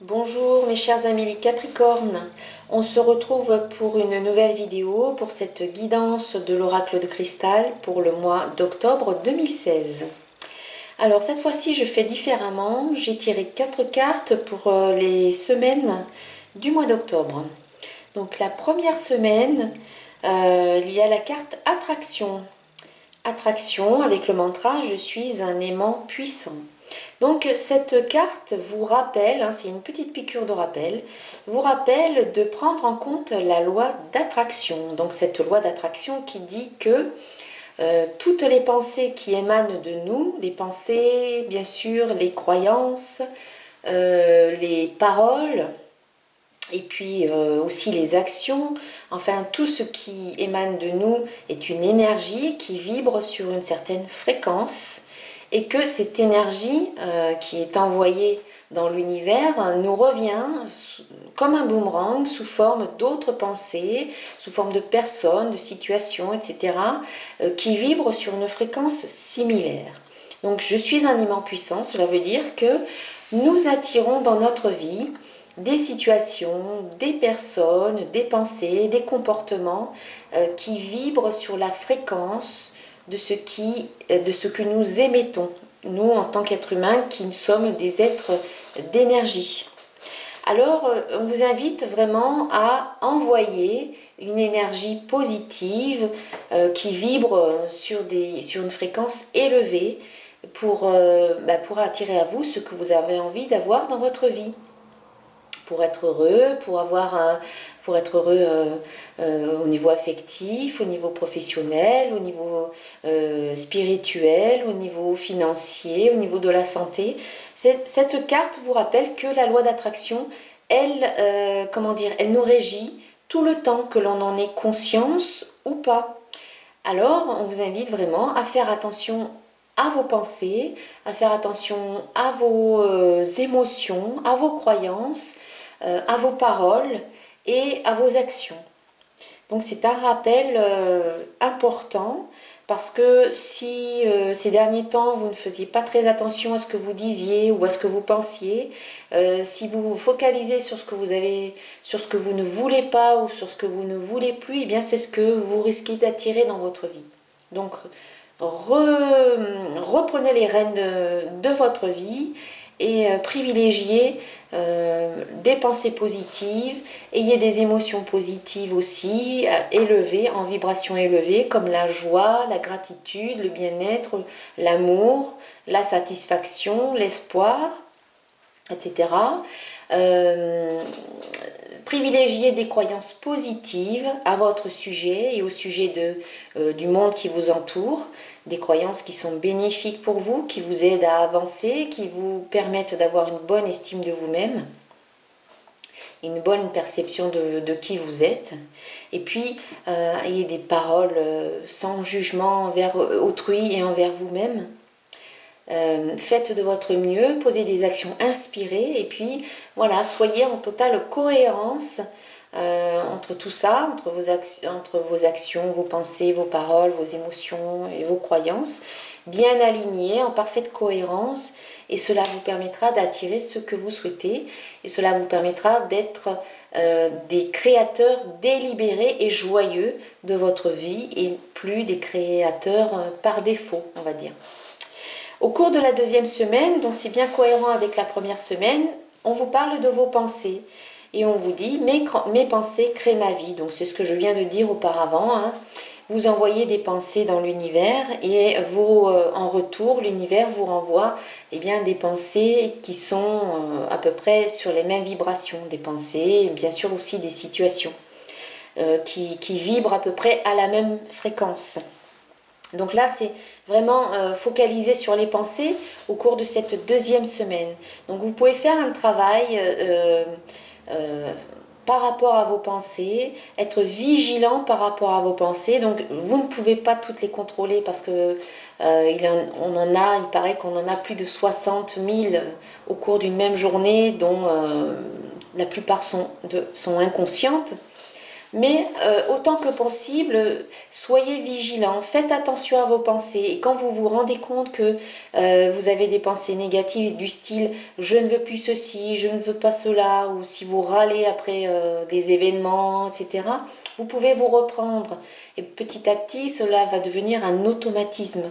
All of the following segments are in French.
Bonjour mes chers amis les Capricornes, on se retrouve pour une nouvelle vidéo pour cette guidance de l'oracle de cristal pour le mois d'octobre 2016. Alors cette fois-ci je fais différemment, j'ai tiré 4 cartes pour les semaines du mois d'octobre. Donc la première semaine, il y a la carte attraction. Attraction avec le mantra je suis un aimant puissant. Donc cette carte vous rappelle, c'est une petite piqûre de rappel, vous rappelle de prendre en compte la loi d'attraction. Donc cette loi d'attraction qui dit que toutes les pensées qui émanent de nous, les pensées, bien sûr, les croyances, les paroles, et puis aussi les actions, enfin tout ce qui émane de nous est une énergie qui vibre sur une certaine fréquence et que cette énergie qui est envoyée dans l'univers nous revient comme un boomerang sous forme d'autres pensées, sous forme de personnes, de situations, etc. Qui vibrent sur une fréquence similaire. Donc je suis un aimant puissant, cela veut dire que nous attirons dans notre vie des situations, des personnes, des pensées, des comportements qui vibrent sur la fréquence de ce que nous émettons, nous en tant qu'êtres humains qui sommes des êtres d'énergie. Alors on vous invite vraiment à envoyer une énergie positive qui vibre sur une fréquence élevée pour attirer à vous ce que vous avez envie d'avoir dans votre vie. Pour être heureux, pour être heureux au niveau affectif, au niveau professionnel, au niveau spirituel, au niveau financier, au niveau de la santé. Cette carte vous rappelle que la loi d'attraction, elle nous régit tout le temps que l'on en ait conscience ou pas. Alors, on vous invite vraiment à faire attention à vos pensées, à faire attention à vos émotions, à vos croyances, à vos paroles et à vos actions. Donc c'est un rappel important parce que si ces derniers temps vous ne faisiez pas très attention à ce que vous disiez ou à ce que vous pensiez, si vous vous focalisez sur ce que vous avez, sur ce que vous ne voulez pas ou sur ce que vous ne voulez plus, eh bien c'est ce que vous risquez d'attirer dans votre vie. Donc reprenez les rênes de votre vie et privilégiez des pensées positives, ayez des émotions positives aussi, élevées, en vibration élevée, comme la joie, la gratitude, le bien-être, l'amour, la satisfaction, l'espoir, etc. Privilégiez des croyances positives à votre sujet et au sujet du monde qui vous entoure, des croyances qui sont bénéfiques pour vous, qui vous aident à avancer, qui vous permettent d'avoir une bonne estime de vous-même, une bonne perception de qui vous êtes. Et puis, ayez des paroles sans jugement envers autrui et envers vous-même. Faites de votre mieux, posez des actions inspirées et puis voilà, soyez en totale cohérence entre tout ça, entre vos actions, vos pensées, vos paroles, vos émotions et vos croyances, bien alignés, en parfaite cohérence, et cela vous permettra d'attirer ce que vous souhaitez et cela vous permettra d'être des créateurs délibérés et joyeux de votre vie et plus des créateurs par défaut, on va dire. Au cours de la deuxième semaine, donc c'est bien cohérent avec la première semaine, on vous parle de vos pensées et on vous dit mes pensées créent ma vie. Donc c'est ce que je viens de dire auparavant. Vous envoyez des pensées dans l'univers et en retour, l'univers vous renvoie des pensées qui sont à peu près sur les mêmes vibrations. Des pensées, bien sûr aussi des situations qui vibrent à peu près à la même fréquence. Donc là, c'est vraiment focalisé sur les pensées au cours de cette deuxième semaine. Donc vous pouvez faire un travail par rapport à vos pensées, être vigilant par rapport à vos pensées. Donc vous ne pouvez pas toutes les contrôler parce que il paraît qu'on en a plus de 60 000 au cours d'une même journée, dont la plupart sont inconscientes. Mais autant que possible, soyez vigilants, faites attention à vos pensées. Et quand vous vous rendez compte que vous avez des pensées négatives du style « je ne veux plus ceci, je ne veux pas cela » ou si vous râlez après des événements, etc., vous pouvez vous reprendre. Et petit à petit, cela va devenir un automatisme.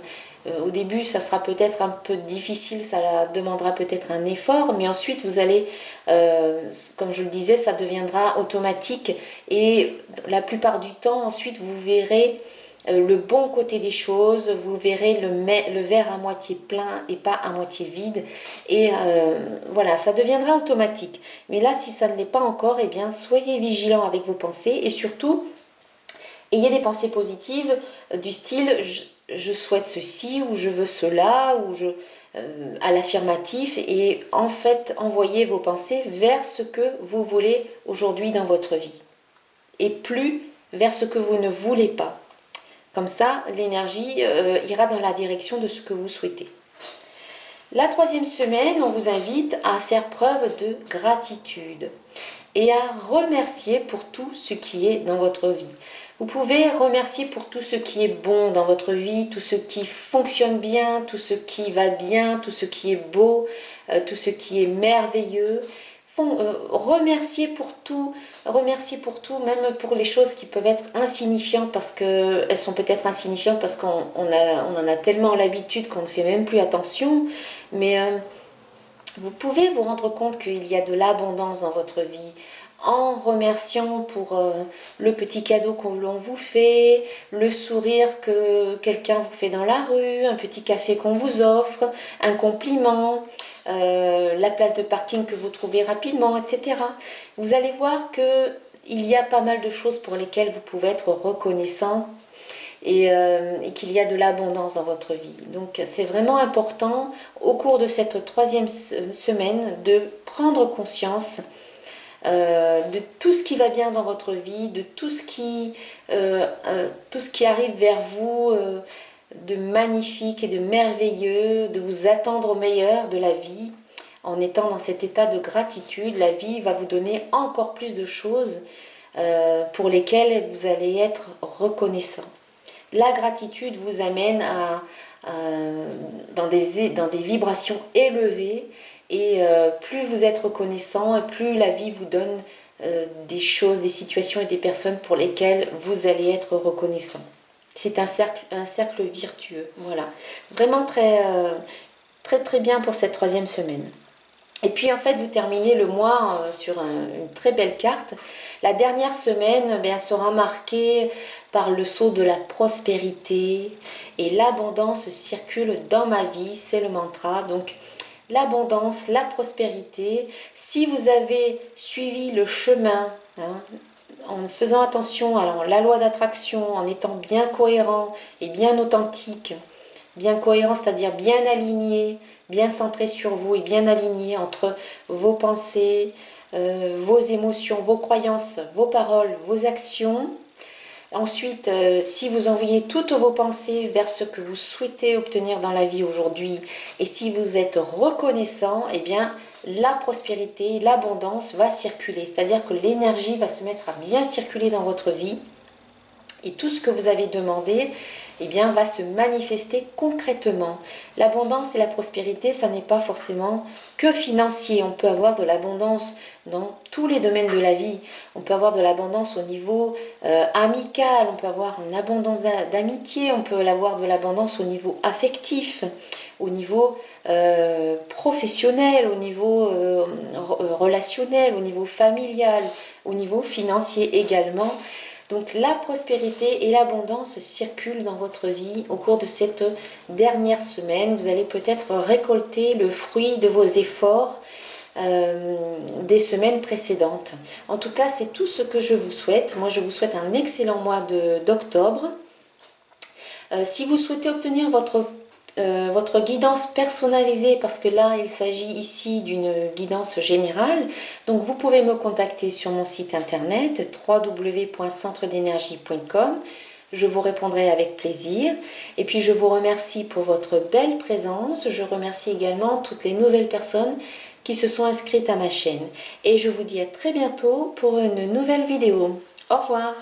Au début, ça sera peut-être un peu difficile, ça demandera peut-être un effort, mais ensuite vous allez, comme je le disais, ça deviendra automatique et la plupart du temps, ensuite vous verrez le bon côté des choses, vous verrez le verre à moitié plein et pas à moitié vide et voilà, ça deviendra automatique. Mais là, si ça ne l'est pas encore, eh bien, soyez vigilants avec vos pensées et surtout, ayez des pensées positives du style je souhaite ceci ou je veux cela ou à l'affirmatif et en fait envoyez vos pensées vers ce que vous voulez aujourd'hui dans votre vie et plus vers ce que vous ne voulez pas. Comme ça, l'énergie ira dans la direction de ce que vous souhaitez. La 3e semaine, on vous invite à faire preuve de gratitude et à remercier pour tout ce qui est dans votre vie. Vous pouvez remercier pour tout ce qui est bon dans votre vie, tout ce qui fonctionne bien, tout ce qui va bien, tout ce qui est beau, tout ce qui est merveilleux. Remercier pour tout, même pour les choses qui peuvent être insignifiantes parce qu'elles sont peut-être insignifiantes parce qu'on en a tellement l'habitude qu'on ne fait même plus attention. Mais vous pouvez vous rendre compte qu'il y a de l'abondance dans votre vie en remerciant pour le petit cadeau que l'on vous fait, le sourire que quelqu'un vous fait dans la rue, un petit café qu'on vous offre, un compliment, la place de parking que vous trouvez rapidement, etc. Vous allez voir qu'il y a pas mal de choses pour lesquelles vous pouvez être reconnaissant et qu'il y a de l'abondance dans votre vie. Donc c'est vraiment important au cours de cette 3e semaine de prendre conscience de tout ce qui va bien dans votre vie, de tout ce qui arrive vers vous de magnifique et de merveilleux, de vous attendre au meilleur de la vie. En étant dans cet état de gratitude, la vie va vous donner encore plus de choses pour lesquelles vous allez être reconnaissant. La gratitude vous amène dans des vibrations élevées et plus vous êtes reconnaissant, plus la vie vous donne des choses, des situations et des personnes pour lesquelles vous allez être reconnaissant. C'est un cercle vertueux. Voilà. Vraiment très bien pour cette 3e semaine. Et puis en fait, vous terminez le mois sur une très belle carte. La dernière semaine sera marquée par le sceau de la prospérité et l'abondance circule dans ma vie, c'est le mantra. Donc l'abondance, la prospérité, si vous avez suivi le chemin, en faisant attention à la loi d'attraction, en étant bien cohérent et bien authentique, bien cohérent, c'est-à-dire bien aligné, bien centré sur vous et bien aligné entre vos pensées, vos émotions, vos croyances, vos paroles, vos actions. Ensuite, si vous envoyez toutes vos pensées vers ce que vous souhaitez obtenir dans la vie aujourd'hui et si vous êtes reconnaissant, eh bien, la prospérité, l'abondance va circuler. C'est-à-dire que l'énergie va se mettre à bien circuler dans votre vie et tout ce que vous avez demandé eh bien, va se manifester concrètement. L'abondance et la prospérité, ça n'est pas forcément que financier. On peut avoir de l'abondance dans tous les domaines de la vie. On peut avoir de l'abondance au niveau amical, on peut avoir une abondance d'amitié, on peut avoir de l'abondance au niveau affectif, au niveau professionnel, au niveau relationnel, au niveau familial, au niveau financier également. Donc la prospérité et l'abondance circulent dans votre vie au cours de cette dernière semaine. Vous allez peut-être récolter le fruit de vos efforts des semaines précédentes. En tout cas, c'est tout ce que je vous souhaite. Moi, je vous souhaite un excellent mois d'octobre. Si vous souhaitez obtenir votre guidance personnalisée, parce que là il s'agit ici d'une guidance générale, donc vous pouvez me contacter sur mon site internet www.centredénergie.com. Je vous répondrai avec plaisir et puis je vous remercie pour votre belle présence. Je remercie également toutes les nouvelles personnes qui se sont inscrites à ma chaîne et je vous dis à très bientôt pour une nouvelle vidéo. Au revoir.